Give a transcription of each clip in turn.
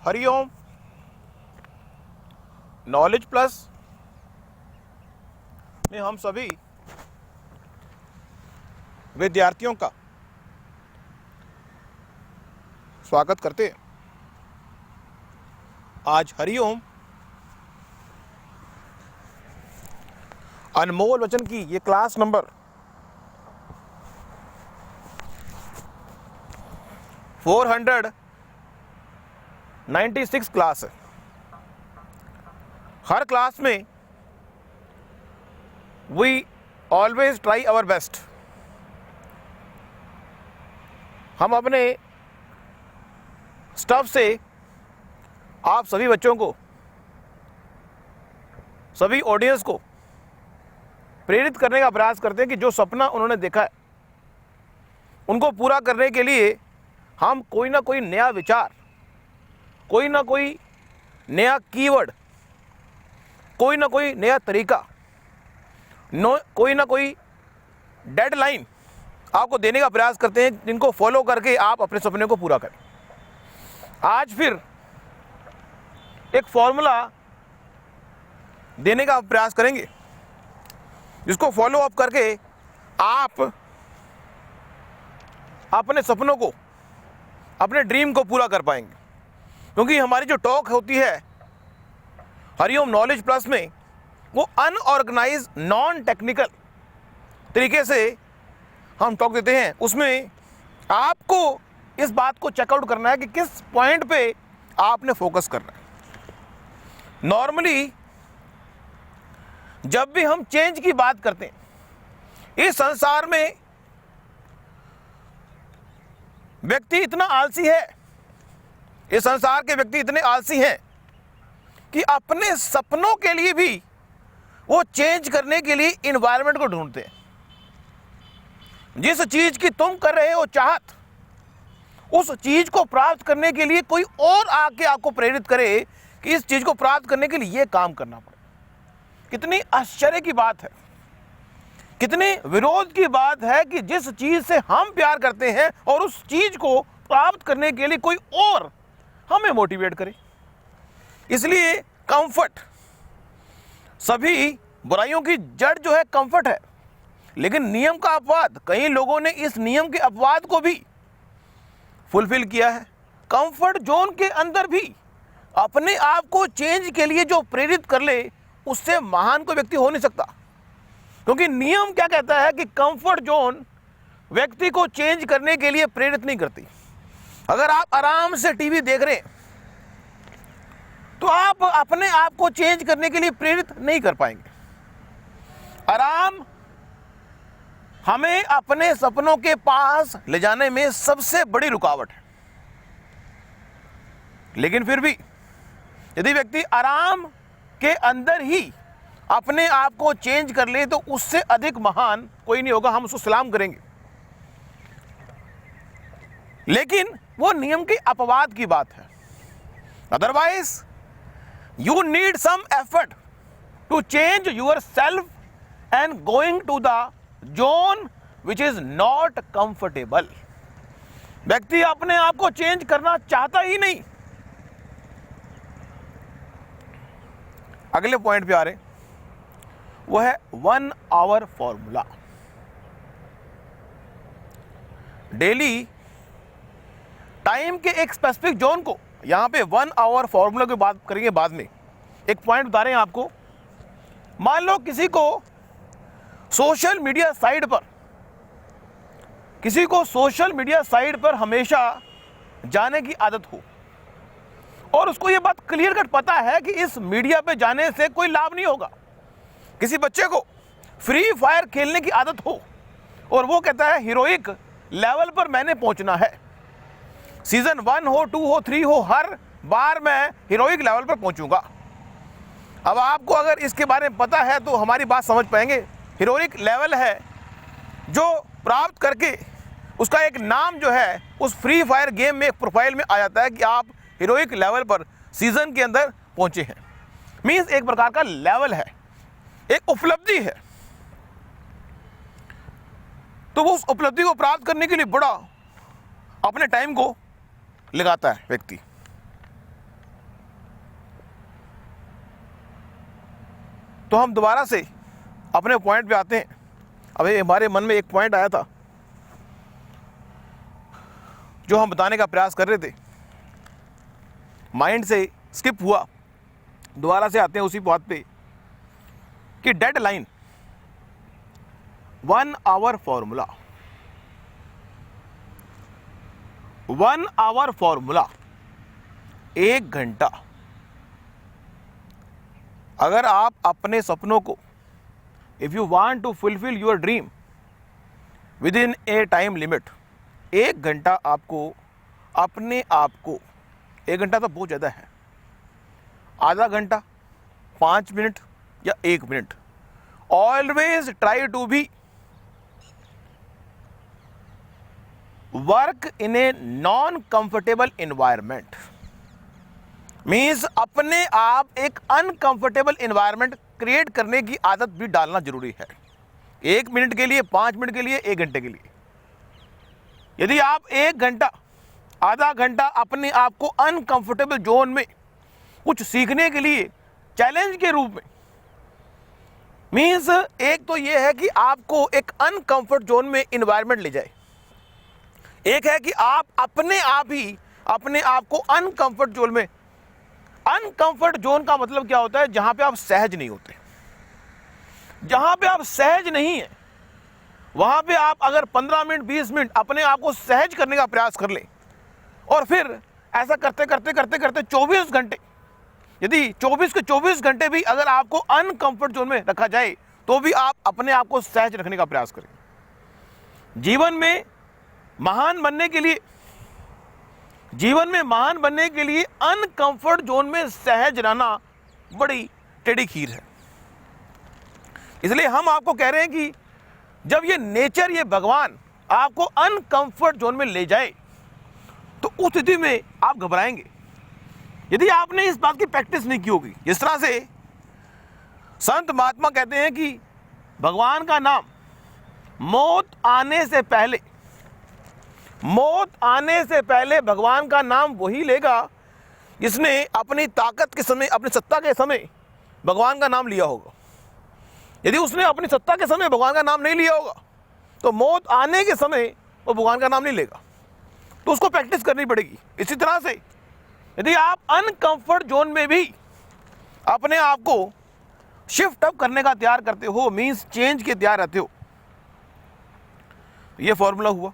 Hariom knowledge plus में हम सभी विद्यार्थियों का स्वागत करते हैं। आज हरिओम अनमोल वचन की ये क्लास नंबर 496 क्लास है। हर क्लास में we always try our best. हम अपने स्टाफ से आप सभी बच्चों को, सभी ऑडियंस को प्रेरित करने का प्रयास करते हैं कि जो सपना उन्होंने देखा है उनको पूरा करने के लिए हम कोई ना कोई नया विचार, कोई ना कोई नया कीवर्ड, कोई ना कोई नया तरीका, कोई ना कोई डेडलाइन आपको देने का प्रयास करते हैं, जिनको फॉलो करके आप अपने सपने को पूरा करें। आज फिर एक फॉर्मूला देने का प्रयास करेंगे जिसको फॉलो अप करके आप अपने सपनों को, अपने ड्रीम को पूरा कर पाएंगे। क्योंकि हमारी जो टॉक होती है हरिओम नॉलेज प्लस में, वो अनऑर्गेनाइज नॉन टेक्निकल तरीके से हम टॉक देते हैं। उसमें आपको इस बात को चेकआउट करना है कि किस पॉइंट पे आपने फोकस करना है। नॉर्मली जब भी हम चेंज की बात करते हैं, इस संसार में व्यक्ति इतना आलसी है, इस संसार के व्यक्ति इतने आलसी हैं कि अपने सपनों के लिए भी वो चेंज करने के लिए इन्वायरमेंट को ढूंढते हैं। जिस चीज की तुम कर रहे हो चाहत, उस चीज को प्राप्त करने के लिए कोई और आके आपको प्रेरित करे कि इस चीज को प्राप्त करने के लिए ये काम करना पड़े। कितनी आश्चर्य की बात है, कितने विरोध की बात है कि जिस चीज से हम प्यार करते हैं और उस चीज को प्राप्त करने के लिए कोई और हमें मोटिवेट करे। इसलिए कंफर्ट, सभी बुराइयों की जड़ जो है कंफर्ट है। लेकिन नियम का अपवाद, कई लोगों ने इस नियम के अपवाद को भी फुलफिल किया है। कंफर्ट जोन के अंदर भी अपने आप को चेंज के लिए जो प्रेरित कर ले, उससे महान कोई व्यक्ति हो नहीं सकता। क्योंकि नियम क्या कहता है कि कंफर्ट जोन व्यक्ति को चेंज करने के लिए प्रेरित नहीं करती। अगर आप आराम से टीवी देख रहे हैं तो आप अपने आप को चेंज करने के लिए प्रेरित नहीं कर पाएंगे। आराम हमें अपने सपनों के पास ले जाने में सबसे बड़ी रुकावट है। लेकिन फिर भी यदि व्यक्ति आराम के अंदर ही अपने आप को चेंज कर ले तो उससे अधिक महान कोई नहीं होगा, हम उसको सलाम करेंगे। लेकिन वो नियम के अपवाद की बात है। Otherwise you need some effort to change yourself and going to the zone which is not comfortable. व्यक्ति अपने आप को चेंज करना चाहता ही नहीं। अगले पॉइंट पे आ रहे, वो है 1 आवर फॉर्मूला। डेली टाइम के एक स्पेसिफिक जोन को, यहां पे 1 आवर फॉर्मूला की बात करेंगे बाद में। एक पॉइंट बता रहे हैं आपको। मान लो किसी को सोशल मीडिया साइट पर, किसी को सोशल मीडिया साइट पर हमेशा जाने की आदत हो और उसको ये बात क्लियर कट पता है कि इस मीडिया पे जाने से कोई लाभ नहीं होगा। किसी बच्चे को फ्री फायर खेलने की आदत हो और वो कहता है हीरोइक लेवल पर मैंने पहुंचना है, सीजन 1 हो, 2 हो, 3 हो, हर बार मैं हीरोइक लेवल पर पहुंचूंगा। अब आपको अगर इसके बारे में पता है तो हमारी बात समझ पाएंगे। हीरोइक लेवल है जो प्राप्त करके उसका एक नाम जो है उस फ्री फायर गेम में एक प्रोफाइल में आ जाता है कि आप हीरोइक लेवल पर सीजन के अंदर पहुंचे हैं। मीन्स एक प्रकार का लेवल है, एक उपलब्धि है। तो वो उस उपलब्धि को प्राप्त करने के लिए बड़ा अपने टाइम को लगाता है व्यक्ति। तो हम दोबारा से अपने पॉइंट पे आते हैं। अभी हमारे मन में एक पॉइंट आया था जो हम बताने का प्रयास कर रहे थे, माइंड से स्किप हुआ। दोबारा से आते हैं उसी बात पे कि deadline 1 hour formula, 1 hour formula, 1 घंटा। अगर आप अपने सपनों को, if you want to fulfil your dream within a time limit, 1 घंटा आपको अपने आप को, 1 घंटा तो बहुत ज़्यादा है, आधा घंटा, 5 मिनट या 1 minute, always try to be work in a non comfortable environment. Means अपने आप एक अनकंफर्टेबल एनवायरमेंट क्रिएट करने की आदत भी डालना जरूरी है। 1 मिनट के लिए, 5 मिनट के लिए, 1 घंटे के लिए। यदि आप 1 घंटा, आधा घंटा अपने आप को अनकंफर्टेबल जोन में कुछ सीखने के लिए चैलेंज के रूप में, मीन्स एक तो यह है कि आपको एक अनकंफर्ट जोन में एनवायरमेंट ले जाए, एक है कि आप अपने आप ही अपने आप को अनकंफर्ट जोन में, अनकंफर्ट जोन का मतलब क्या होता है? जहां पे आप सहज नहीं होते। जहां पे आप सहज नहीं है वहां पे आप अगर 15 मिनट 20 मिनट अपने आप को सहज करने का प्रयास कर लें और फिर ऐसा करते करते करते करते 24 घंटे, यदि 24 के 24 घंटे भी अगर आपको अनकंफर्ट जोन में रखा जाए तो भी आप अपने आप को सहज रखने का प्रयास करें। जीवन में महान बनने के लिए, जीवन में महान बनने के लिए अनकंफर्ट जोन में सहज रहना बड़ी टेढ़ी खीर है। इसलिए हम आपको कह रहे हैं कि जब ये नेचर, ये भगवान आपको अनकंफर्ट जोन में ले जाए तो उस स्थिति में आप घबराएंगे यदि आपने इस बात की प्रैक्टिस नहीं की होगी। जिस तरह से संत महात्मा कहते हैं कि भगवान का नाम मौत आने से पहले, मौत आने से पहले भगवान का नाम वही लेगा जिसने अपनी ताकत के समय, अपनी सत्ता के समय भगवान का नाम लिया होगा। यदि उसने अपनी सत्ता के समय भगवान का नाम नहीं लिया होगा तो मौत आने के समय वो भगवान का नाम नहीं लेगा। तो उसको प्रैक्टिस करनी पड़ेगी। इसी तरह से यदि आप अनकंफर्ट जोन में भी अपने आप को शिफ्ट अप करने का तैयार करते हो, मींस चेंज के तैयार रहते हो, ये फॉर्मूला हुआ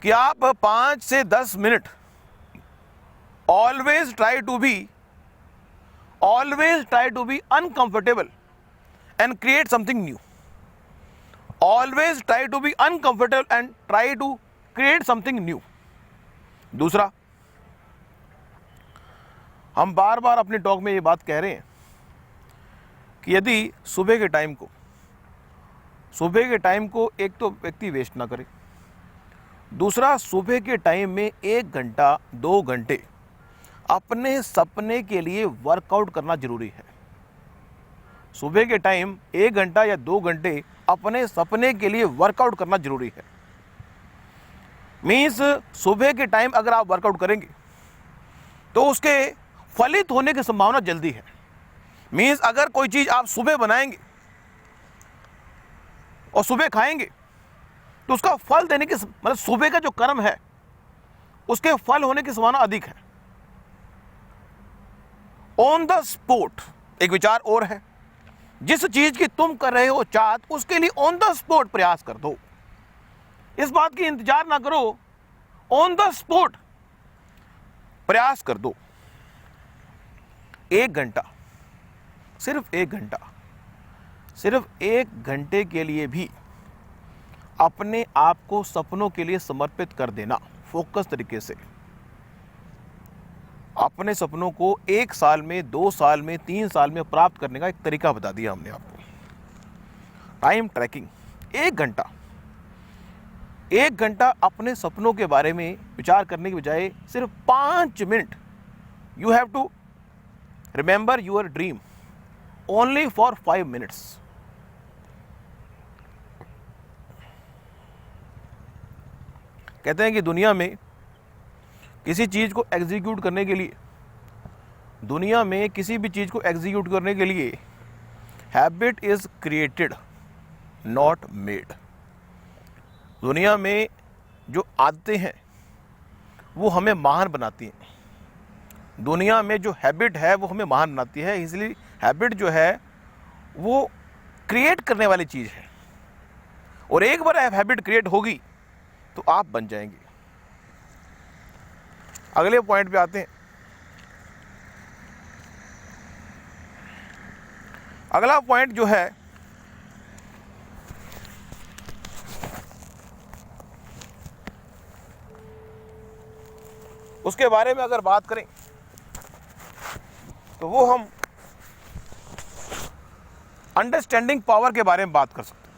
कि आप 5 से 10 minute always try to be uncomfortable and create something new. Always try to be uncomfortable and try to create something new. दूसरा, हम बार बार अपने टॉक में ये बात कह रहे हैं कि यदि सुबह के टाइम को एक तो व्यक्ति वेस्ट ना करे, दूसरा सुबह के टाइम में 1 घंटा 2 घंटे अपने सपने के लिए वर्कआउट करना जरूरी है। सुबह के टाइम 1 घंटा या 2 घंटे अपने सपने के लिए वर्कआउट करना जरूरी है। मीन्स सुबह के टाइम अगर आप वर्कआउट करेंगे तो उसके फलित होने की संभावना जल्दी है। मीन्स अगर कोई चीज़ आप सुबह बनाएंगे और सुबह खाएंगे तो उसका फल देने की, मतलब सुबह का जो कर्म है उसके फल होने की संभावना अधिक है। ऑन द स्पॉट एक विचार और है, जिस चीज की तुम कर रहे हो चाहत, उसके लिए ऑन द स्पॉट प्रयास कर दो। इस बात की इंतजार ना करो, ऑन द स्पॉट प्रयास कर दो। 1 घंटा, सिर्फ 1 घंटा, सिर्फ 1 घंटे के लिए भी अपने आप को सपनों के लिए समर्पित कर देना, फोकस तरीके से। अपने सपनों को 1 साल में, 2 साल में, 3 साल में प्राप्त करने का एक तरीका बता दिया हमने आपको। टाइम ट्रैकिंग, 1 घंटा, 1 घंटा अपने सपनों के बारे में विचार करने के बजाय सिर्फ 5 minute, you have to remember your dream only for 5 minutes. कहते हैं कि दुनिया में किसी चीज को एग्जीक्यूट करने के लिए दुनिया में किसी भी चीज़ को एग्जीक्यूट करने के लिए habit is created not made. दुनिया में जो आदतें हैं वो हमें महान बनाती हैं। दुनिया में जो हैबिट है वो हमें महान बनाती है, इसलिए हैबिट जो है वो क्रिएट करने वाली चीज़ है, और एक बार हैबिट क्रिएट होगी तो आप बन जाएंगे। अगले पॉइंट पे आते हैं। अगला पॉइंट जो है उसके बारे में अगर बात करें तो वो हम अंडरस्टैंडिंग पावर के बारे में बात कर सकते हैं।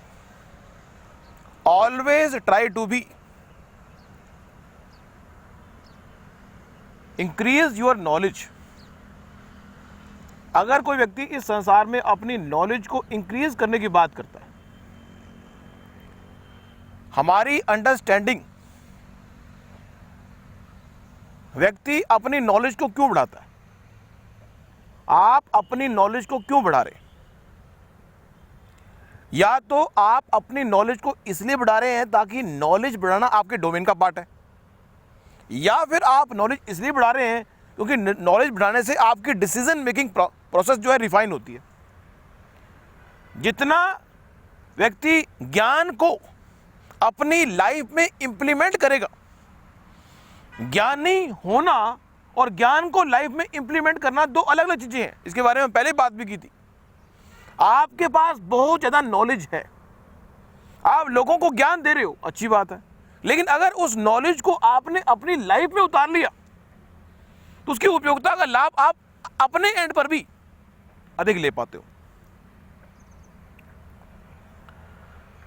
Always try to be increase your knowledge. अगर कोई व्यक्ति इस संसार में अपनी नॉलेज को इंक्रीज करने की बात करता है, हमारी अंडरस्टैंडिंग, व्यक्ति अपनी नॉलेज को क्यों बढ़ाता है? आप अपनी नॉलेज को क्यों बढ़ा रहे हैं? या तो आप अपनी नॉलेज को इसलिए बढ़ा रहे हैं ताकि नॉलेज बढ़ाना आपके डोमेन का पार्ट है, या फिर आप नॉलेज इसलिए बढ़ा रहे हैं क्योंकि नॉलेज बढ़ाने से आपकी डिसीजन मेकिंग प्रोसेस जो है रिफाइन होती है। जितना व्यक्ति ज्ञान को अपनी लाइफ में इंप्लीमेंट करेगा, ज्ञानी होना और ज्ञान को लाइफ में इंप्लीमेंट करना दो अलग अलग चीजें हैं। इसके बारे में पहले बात भी की थी। आपके पास बहुत ज्यादा नॉलेज है, आप लोगों को ज्ञान दे रहे हो, अच्छी बात है, लेकिन अगर उस नॉलेज को आपने अपनी लाइफ में उतार लिया तो उसकी उपयोगिता का लाभ आप अपने एंड पर भी अधिक ले पाते हो।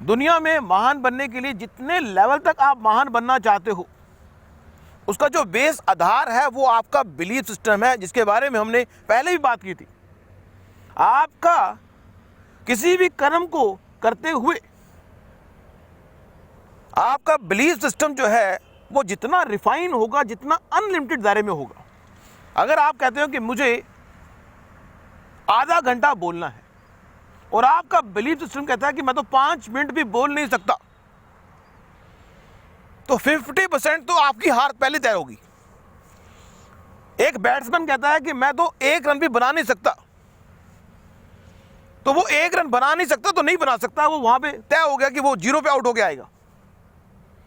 दुनिया में महान बनने के लिए जितने लेवल तक आप महान बनना चाहते हो, उसका जो बेस आधार है वो आपका बिलीफ सिस्टम है, जिसके बारे में हमने पहले भी बात की थी। आपका किसी भी कर्म को करते हुए आपका बिलीफ सिस्टम जो है वो जितना रिफाइन होगा, जितना अनलिमिटेड दायरे में होगा। अगर आप कहते हो कि मुझे आधा घंटा बोलना है और आपका बिलीफ सिस्टम कहता है कि मैं तो 5 मिनट भी बोल नहीं सकता, तो 50% तो आपकी हार पहले तय होगी। एक बैट्समैन कहता है कि मैं तो 1 रन भी बना नहीं सकता, तो वो 1 रन बना नहीं सकता तो नहीं बना सकता, वो वहां पे तय हो गया कि वो 0 पे आउट होके आएगा।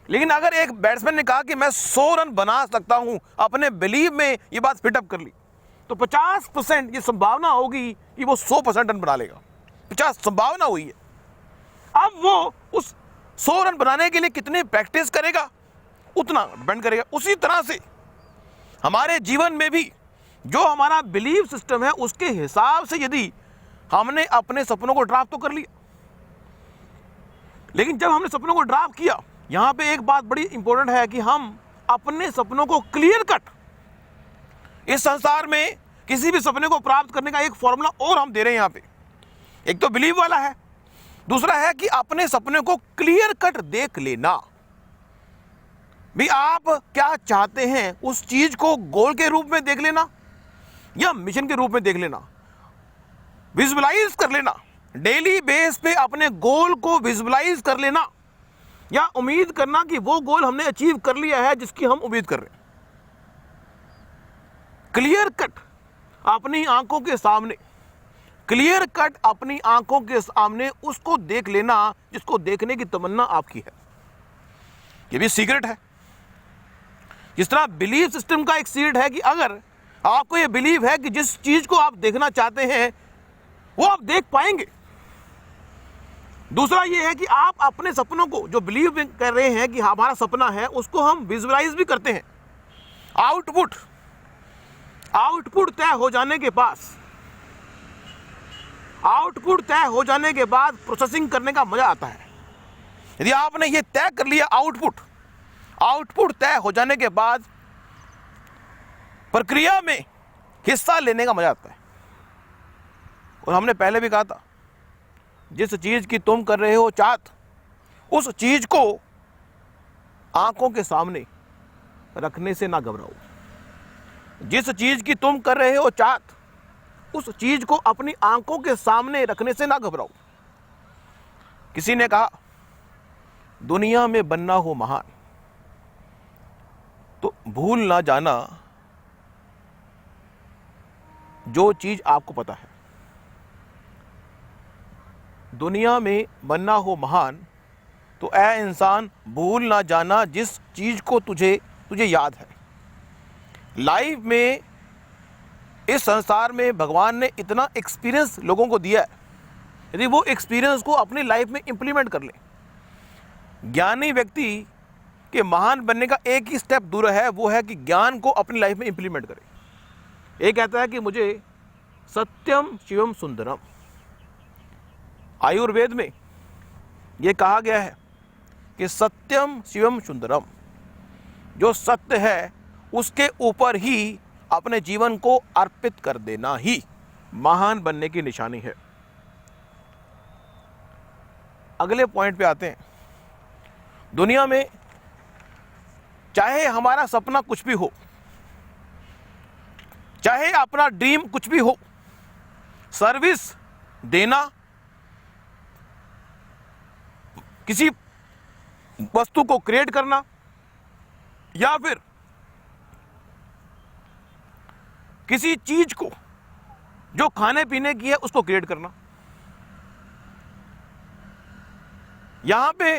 लेकिन अगर एक बैट्समैन ने कहा कि मैं 100 रन बना सकता हूं, अपने बिलीव में ये बात फिटअप कर ली, तो 50% ये संभावना होगी कि वो 100% रन बना लेगा। 50 संभावना हुई है। अब वो उस 100 रन बनाने के लिए कितनी प्रैक्टिस करेगा उतना डिपेंड करेगा। उसी तरह से हमारे जीवन में भी जो हमारा बिलीव सिस्टम है उसके हिसाब से यदि हमने अपने सपनों को ड्राफ्ट तो कर लिया, लेकिन जब हमने सपनों को ड्राफ्ट किया, यहां पे एक बात बड़ी इंपॉर्टेंट है कि हम अपने सपनों को क्लियर कट, इस संसार में किसी भी सपने को प्राप्त करने का एक फॉर्मूला और हम दे रहे हैं यहां पे। एक तो बिलीव वाला है, दूसरा है कि अपने सपने को क्लियर कट देख लेना। भी आप क्या चाहते हैं उस चीज को गोल के रूप में देख लेना या मिशन के रूप में देख लेना, विजुअलाइज कर लेना। डेली बेस पे अपने गोल को विजुअलाइज कर लेना, या उम्मीद करना कि वो गोल हमने अचीव कर लिया है जिसकी हम उम्मीद कर रहे हैं। क्लियर कट अपनी आंखों के सामने, क्लियर कट अपनी आंखों के सामने उसको देख लेना जिसको देखने की तमन्ना आपकी है। ये भी सीक्रेट है। जिस तरह बिलीफ सिस्टम का एक सीक्रेट है कि अगर आपको ये बिलीव है कि जिस चीज को आप देखना चाहते हैं वो आप देख पाएंगे। दूसरा ये है कि आप अपने सपनों को जो बिलीव कर रहे हैं कि हमारा सपना है उसको हम विजुअलाइज भी करते हैं। आउटपुट तय हो जाने के बाद प्रोसेसिंग करने का मजा आता है। यदि आपने ये तय कर लिया आउटपुट तय हो जाने के बाद प्रक्रिया में हिस्सा लेने का मजा आता है। और हमने पहले भी कहा था, जिस चीज की तुम कर रहे हो चाहत, उस चीज को आंखों के सामने रखने से ना घबराओ। जिस चीज की तुम कर रहे हो चाहत, उस चीज को अपनी आंखों के सामने रखने से ना घबराओ। किसी ने कहा दुनिया में बनना हो महान तो भूल ना जाना जो चीज आपको पता है। दुनिया में बनना हो महान तो ऐ इंसान भूल ना जाना जिस चीज को तुझे याद है। लाइफ में, इस संसार में भगवान ने इतना एक्सपीरियंस लोगों को दिया है, यदि वो एक्सपीरियंस को अपनी लाइफ में इंप्लीमेंट कर ले। ज्ञानी व्यक्ति के महान बनने का एक ही स्टेप दूर है, वो है कि ज्ञान को अपनी लाइफ में इंप्लीमेंट करे। एक कहता है कि मुझे सत्यम शिवम सुंदरम, आयुर्वेद में ये कहा गया है कि सत्यम शिवम सुंदरम, जो सत्य है उसके ऊपर ही अपने जीवन को अर्पित कर देना ही महान बनने की निशानी है। अगले पॉइंट पे आते हैं। दुनिया में चाहे हमारा सपना कुछ भी हो, चाहे अपना ड्रीम कुछ भी हो, सर्विस देना, किसी वस्तु को क्रिएट करना, या फिर किसी चीज को जो खाने पीने की है उसको क्रिएट करना, यहां पे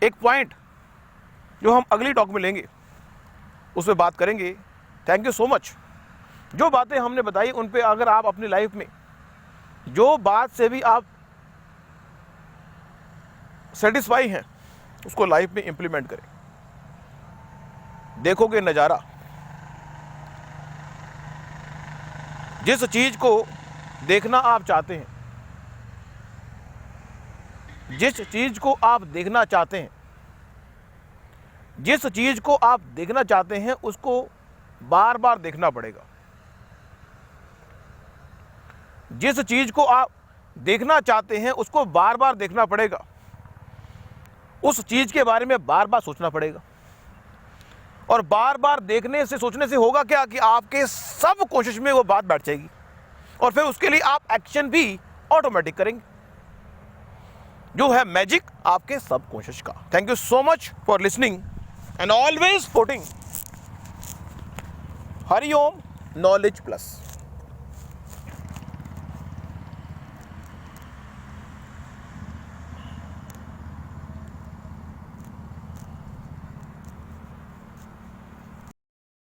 एक पॉइंट जो हम अगली टॉक में लेंगे उस पर बात करेंगे। Thank you so much. जो बातें हमने बताई उन पे अगर आप अपनी लाइफ में जो बात से भी आप सेटिस्फाई हैं उसको लाइफ में इंप्लीमेंट करें, देखोगे नज़ारा। जिस चीज को देखना आप चाहते हैं, जिस चीज को आप देखना चाहते हैं, जिस चीज को आप देखना चाहते हैं उसको बार बार देखना पड़ेगा। जिस चीज को आप देखना चाहते हैं उसको बार बार देखना पड़ेगा। उस चीज के बारे में बार बार सोचना पड़ेगा, और बार बार देखने से, सोचने से होगा क्या कि आपके सब कोशिश में वो बात बैठ जाएगी, और फिर उसके लिए आप एक्शन भी ऑटोमेटिक करेंगे, जो है मैजिक आपके सब कोशिश का। Thank you so much for listening and always supporting Hariom knowledge plus.